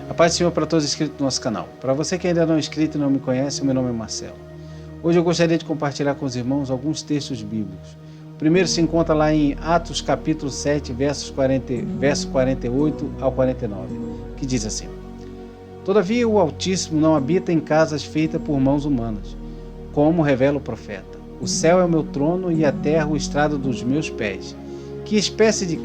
A paz do Senhor para todos inscritos no nosso canal. Para você que ainda não é inscrito e não me conhece, meu nome é Marcelo. Hoje eu gostaria de compartilhar com os irmãos alguns textos bíblicos. O primeiro se encontra lá em Atos capítulo 7, verso 48 ao 49, que diz assim: Todavia o Altíssimo não habita em casas feitas por mãos humanas, como revela o profeta. O céu é o meu trono e a terra o estrado dos meus pés. Que espécie de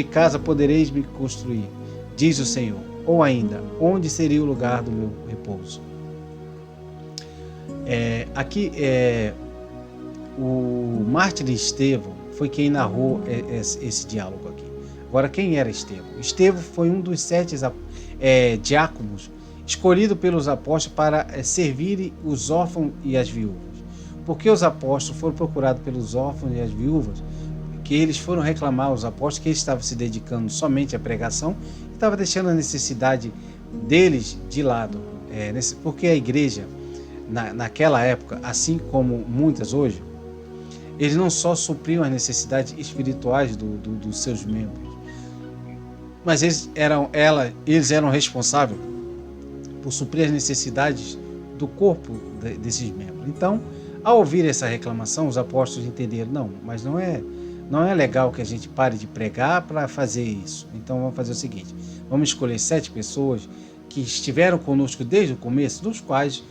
casa podereis me construir? Diz o Senhor. Ou ainda, onde seria o lugar do meu repouso? O mártir Estevão foi quem narrou esse diálogo aqui. Agora, quem era Estevão? Estevão foi um dos 7 diáconos escolhido pelos apóstolos para servirem os órfãos e as viúvas. Porque os apóstolos foram procurados pelos órfãos e as viúvas, que eles foram reclamar aos apóstolos que eles estavam se dedicando somente à pregação e estavam deixando a necessidade deles de lado. Porque a igreja, naquela época, assim como muitas hoje, eles não só supriam as necessidades espirituais dos seus membros, mas eles eram responsáveis por suprir as necessidades do corpo desses membros. Então, ao ouvir essa reclamação, os apóstolos entenderam, mas não é legal que a gente pare de pregar para fazer isso. Então vamos fazer o seguinte, vamos escolher 7 pessoas que estiveram conosco desde o começo, dos quais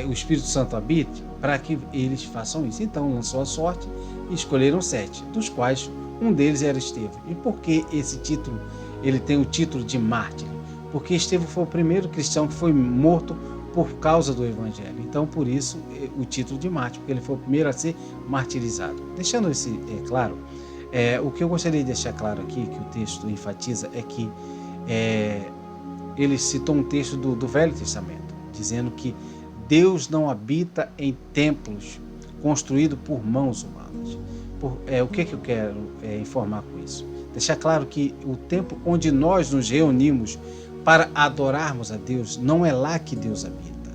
o Espírito Santo habite, para que eles façam isso. Então lançou a sorte e escolheram 7, dos quais um deles era Estevão. E por que esse título? Ele tem o título de mártir, porque Estevão foi o primeiro cristão que foi morto por causa do Evangelho. Então, por isso, o título de mártir, porque ele foi o primeiro a ser martirizado. Deixando isso claro, o que eu gostaria de deixar claro aqui, que o texto enfatiza, é que ele citou um texto do Velho Testamento, dizendo que Deus não habita em templos construídos por mãos humanas. O que eu quero informar com isso? Deixar claro que o templo onde nós nos reunimos para adorarmos a Deus, não é lá que Deus habita.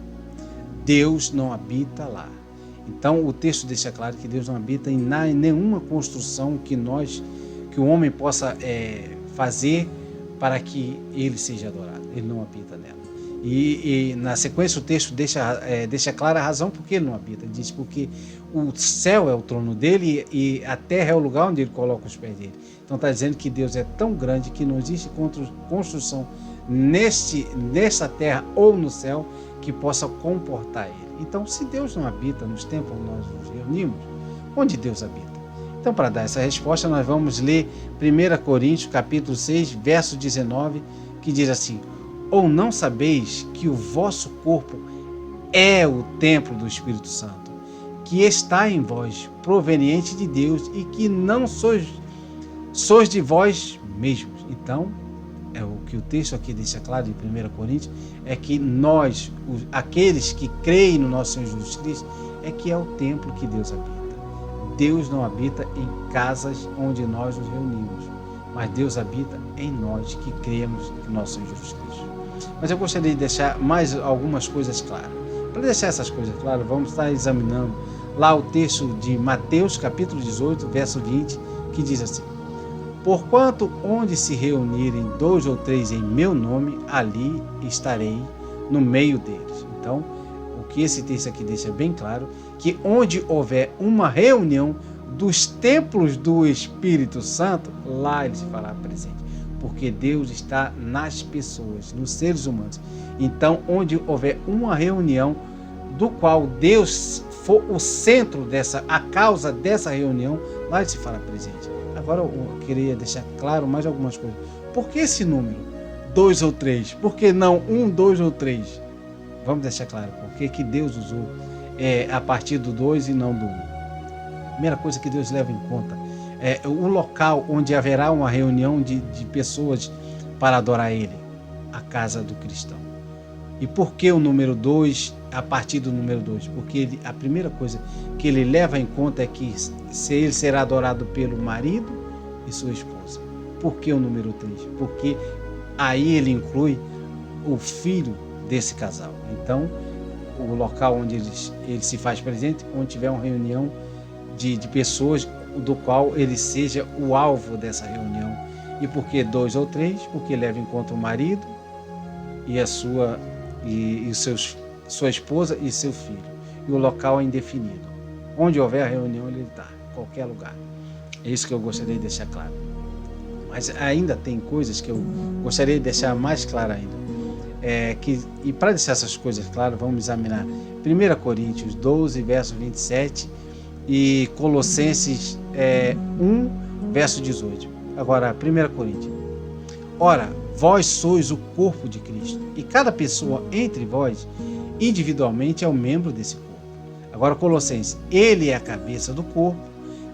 Deus não habita lá. Então o texto deixa claro que Deus não habita em nenhuma construção que o homem possa fazer para que ele seja adorado. Ele não habita nela. E na sequência o texto deixa clara a razão por que ele não habita. Ele diz porque o céu é o trono dele e a terra é o lugar onde ele coloca os pés dele. Então está dizendo que Deus é tão grande que não existe construção nessa terra ou no céu que possa comportar ele. Então, se Deus não habita nos templos onde nós nos reunimos, onde Deus habita? Então, para dar essa resposta, nós vamos ler 1 Coríntios, capítulo 6, verso 19, que diz assim: Ou não sabeis que o vosso corpo é o templo do Espírito Santo, que está em vós, proveniente de Deus, e que não sois de vós mesmos. Então, o que o texto aqui deixa claro em 1 Coríntios é que nós, aqueles que creem no nosso Senhor Jesus Cristo, é que é o templo que Deus habita. Deus não habita em casas onde nós nos reunimos, mas Deus habita em nós que cremos no nosso Senhor Jesus Cristo. Mas eu gostaria de deixar mais algumas coisas claras. Para deixar essas coisas claras, vamos estar examinando lá o texto de Mateus, capítulo 18, verso 20, que diz assim: Porquanto onde se reunirem 2 ou 3 em meu nome, ali estarei no meio deles. Então, o que esse texto aqui deixa bem claro, que onde houver uma reunião dos templos do Espírito Santo, lá ele se fará presente. Porque Deus está nas pessoas, nos seres humanos. Então, onde houver uma reunião do qual Deus for o centro a causa dessa reunião, lá ele se fará presente. Agora eu queria deixar claro mais algumas coisas. Por que esse número? 2 ou 3? Por que não 1, 2 ou 3? Vamos deixar claro por que Deus usou a partir do 2 e não do 1. Primeira coisa que Deus leva em conta é o local onde haverá uma reunião de pessoas para adorar Ele, a casa do cristão. E por que o número 2, a partir do número 2? Porque a primeira coisa que ele leva em conta é que ele será adorado pelo marido e sua esposa. Por que o número 3? Porque aí ele inclui o filho desse casal. Então, o local onde ele se faz presente, onde tiver uma reunião de pessoas do qual ele seja o alvo dessa reunião. E por que 2 ou 3? Porque leva em conta o marido sua esposa e seu filho. E o local é indefinido. Onde houver reunião, ele está, em qualquer lugar. É isso que eu gostaria de deixar claro. Mas ainda tem coisas que eu gostaria de deixar mais claro ainda. E para deixar essas coisas claras, vamos examinar 1 Coríntios 12, verso 27 e Colossenses 1, verso 18. Agora, 1 Coríntios. Ora, vós sois o corpo de Cristo, e cada pessoa entre vós, individualmente, é um membro desse corpo. Agora, Colossenses. Ele é a cabeça do corpo,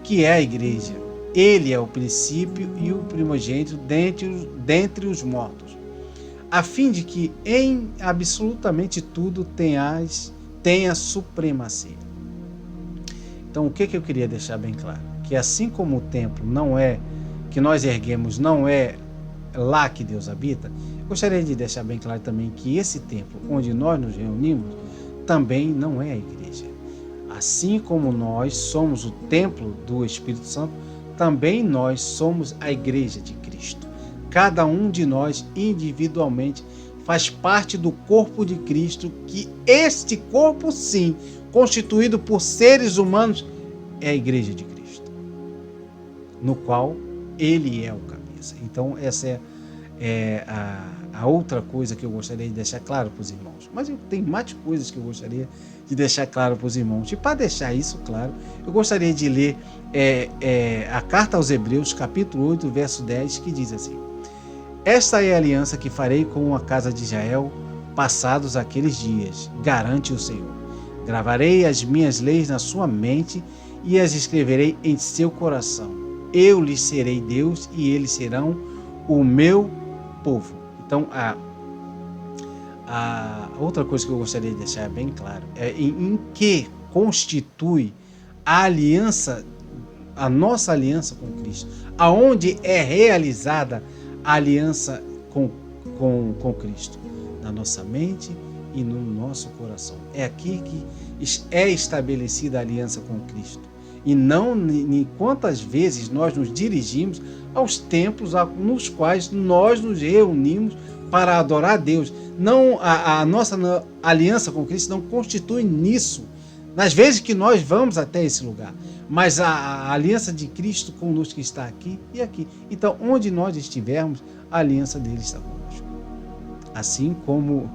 que é a igreja. Ele é o princípio e o primogênito dentre os mortos, a fim de que em absolutamente tudo tenha supremacia. Então, o que eu queria deixar bem claro? Que assim como o templo que nós erguemos não é lá que Deus habita, gostaria de deixar bem claro também que esse templo onde nós nos reunimos também não é a igreja. Assim como nós somos o templo do Espírito Santo, também nós somos a igreja de Cristo. Cada um de nós individualmente faz parte do corpo de Cristo, que este corpo, sim, constituído por seres humanos, é a igreja de Cristo, no qual ele é o cabeça. Então essa é a outra coisa que eu gostaria de deixar claro para os irmãos. Mas eu tenho mais coisas que eu gostaria de deixar claro para os irmãos. E para deixar isso claro, eu gostaria de ler a carta aos Hebreus, capítulo 8, verso 10, que diz assim: esta é a aliança que farei com a casa de Israel passados aqueles dias, garante o Senhor. Gravarei as minhas leis na sua mente e as escreverei em seu coração. Eu lhes serei Deus e eles serão o meu povo. Então, a outra coisa que eu gostaria de deixar bem claro é em que constitui a aliança, a nossa aliança com Cristo, aonde é realizada a aliança com Cristo, na nossa mente e no nosso coração. É aqui que é estabelecida a aliança com Cristo. E não em quantas vezes nós nos dirigimos aos templos nos quais nós nos reunimos para adorar a Deus. Não, a nossa aliança com Cristo não constitui nisso, nas vezes que nós vamos até esse lugar, mas a aliança de Cristo conosco que está aqui e aqui. Então, onde nós estivermos, a aliança dele está conosco. Assim como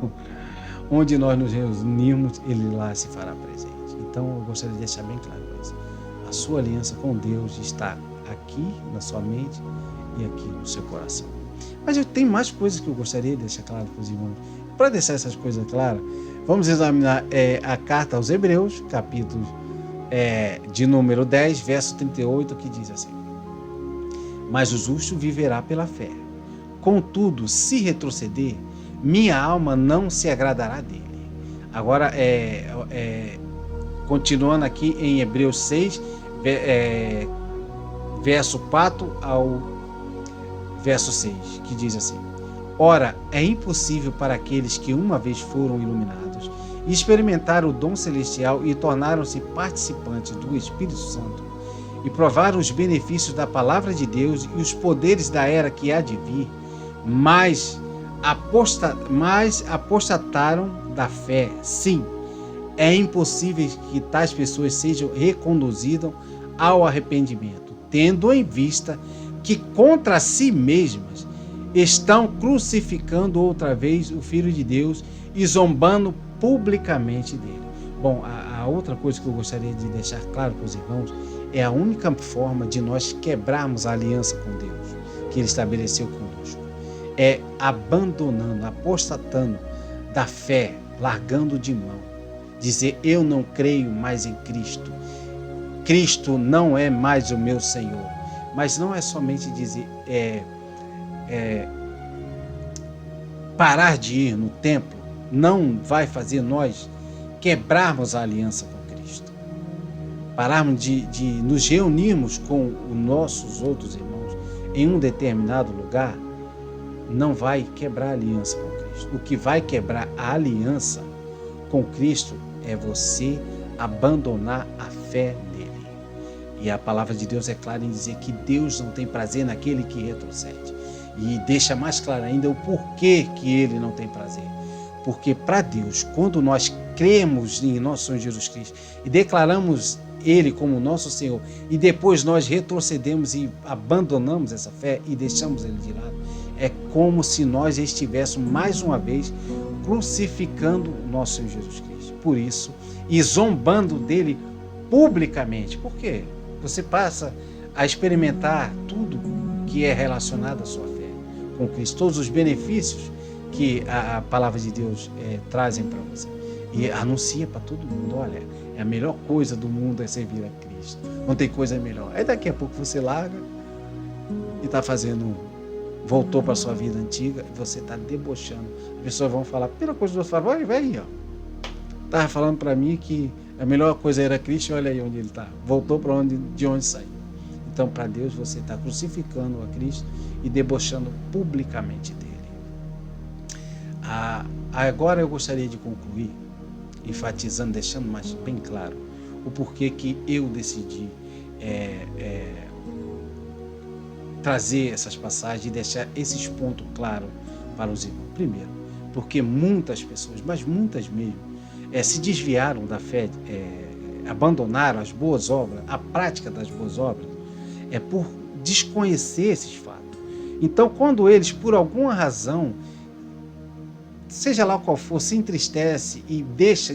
onde nós nos reunimos, ele lá se fará presente. Então, eu gostaria de deixar bem claro isso. A sua aliança com Deus está aqui na sua mente e aqui no seu coração. Mas eu tenho mais coisas que eu gostaria de deixar claro para os irmãos. Para deixar essas coisas claras, vamos examinar a carta aos Hebreus, capítulo de número 10, verso 38, que diz assim: mas o justo viverá pela fé. Contudo, se retroceder, minha alma não se agradará dele. Agora, continuando aqui em Hebreus 6, verso 4 ao verso 6, que diz assim: ora, é impossível para aqueles que uma vez foram iluminados e experimentaram o dom celestial e tornaram-se participantes do Espírito Santo e provaram os benefícios da palavra de Deus e os poderes da era que há de vir, mas apostataram da fé. Sim, é impossível que tais pessoas sejam reconduzidas ao arrependimento, tendo em vista que contra si mesmas estão crucificando outra vez o Filho de Deus e zombando publicamente dele. Bom, a outra coisa que eu gostaria de deixar claro para os irmãos é a única forma de nós quebrarmos a aliança com Deus que ele estabeleceu conosco. É abandonando, apostatando da fé, largando de mão. Dizer, eu não creio mais em Cristo. Cristo não é mais o meu Senhor. Mas não é somente dizer, parar de ir no templo não vai fazer nós quebrarmos a aliança com Cristo. Pararmos de nos reunirmos com os nossos outros irmãos em um determinado lugar não vai quebrar a aliança com Cristo. O que vai quebrar a aliança com Cristo é você abandonar a fé nele. E a palavra de Deus é clara em dizer que Deus não tem prazer naquele que retrocede. E deixa mais claro ainda o porquê que ele não tem prazer. Porque para Deus, quando nós cremos em nosso Senhor Jesus Cristo e declaramos Ele como nosso Senhor, e depois nós retrocedemos e abandonamos essa fé e deixamos Ele de lado, é como se nós estivéssemos mais uma vez crucificando o nosso Senhor Jesus Cristo. Por isso, e zombando dele publicamente. Por quê? Você passa a experimentar tudo que é relacionado à sua fé com Cristo, todos os benefícios que a palavra de Deus trazem para você. E anuncia para todo mundo, olha, é a melhor coisa do mundo é servir a Cristo. Não tem coisa melhor. Aí daqui a pouco você larga e está voltou para a sua vida antiga e você está debochando. As pessoas vão falar, a primeira coisa que você fala, vai aí, ó. Estava falando para mim que a melhor coisa era Cristo, olha aí onde ele está. Voltou para de onde saiu. Então, para Deus, você está crucificando a Cristo e debochando publicamente dele. Agora eu gostaria de concluir, enfatizando, deixando mais bem claro o porquê que eu decidi trazer essas passagens e deixar esses pontos claros para os irmãos. Primeiro, porque muitas pessoas, mas muitas mesmo, se desviaram da fé, abandonaram as boas obras, a prática das boas obras, por desconhecer esses fatos. Então, quando eles, por alguma razão, seja lá qual for, se entristece e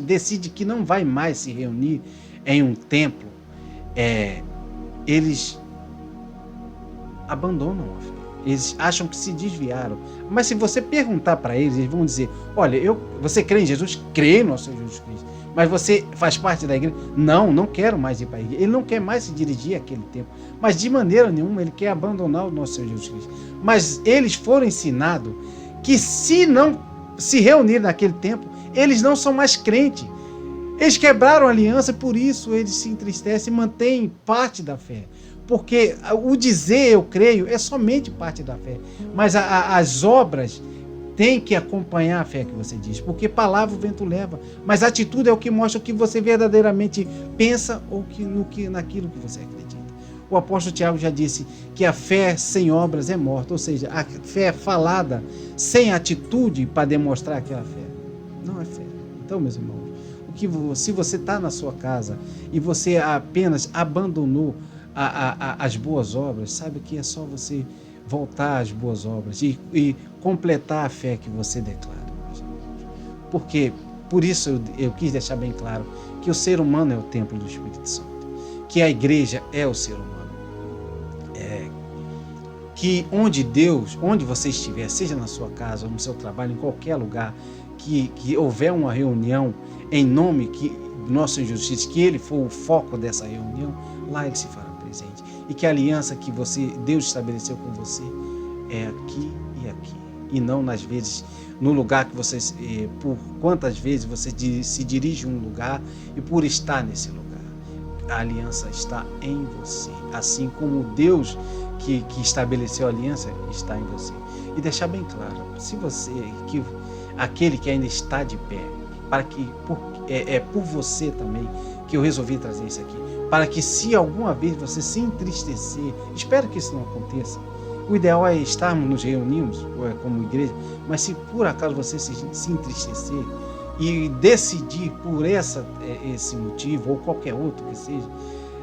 decide que não vai mais se reunir em um templo, eles abandonam a fé. Eles acham que se desviaram. Mas se você perguntar para eles, eles vão dizer, olha, você crê em Jesus? Crê no Senhor Jesus Cristo. Mas você faz parte da igreja? Não quero mais ir para a igreja. Ele não quer mais se dirigir àquele templo. Mas de maneira nenhuma ele quer abandonar o nosso Senhor Jesus Cristo. Mas eles foram ensinados que se não se reunirem naquele templo, eles não são mais crentes. Eles quebraram a aliança, por isso eles se entristecem e mantêm parte da fé. Porque o dizer eu creio é somente parte da fé. Mas as obras têm que acompanhar a fé que você diz. Porque palavra o vento leva. Mas a atitude é o que mostra o que você verdadeiramente pensa ou naquilo que você acredita. O apóstolo Tiago já disse que a fé sem obras é morta. Ou seja, a fé falada sem atitude para demonstrar aquela fé não é fé. Então, meus irmãos, se você está na sua casa e você apenas abandonou as boas obras, sabe que é só você voltar às boas obras e completar a fé que você declara. Porque, por isso eu quis deixar bem claro que o ser humano é o templo do Espírito Santo, que a igreja é o ser humano, que onde você estiver, seja na sua casa, ou no seu trabalho, em qualquer lugar, que houver uma reunião em nome do nosso Senhor Jesus Cristo, que ele for o foco dessa reunião, lá ele se fará presente. E que a aliança que Deus estabeleceu com você é aqui e aqui. E não nas vezes, no lugar que você, por quantas vezes você se dirige a um lugar e por estar nesse lugar. A aliança está em você. Assim como Deus que estabeleceu a aliança está em você. E deixar bem claro, aquele que ainda está de pé, por você também que eu resolvi trazer isso aqui, para que se alguma vez você se entristecer, espero que isso não aconteça, o ideal é estarmos nos reunimos como igreja, mas se por acaso você se entristecer e decidir por esse motivo ou qualquer outro que seja,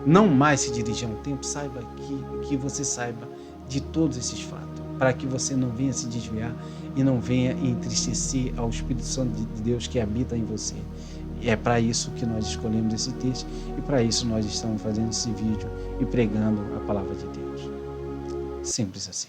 não mais se dirigir a um templo, saiba que você saiba de todos esses fatos, para que você não venha se desviar e não venha entristecer ao Espírito Santo de Deus que habita em você. E é para isso que nós escolhemos esse texto e para isso nós estamos fazendo esse vídeo e pregando a palavra de Deus. Simples assim.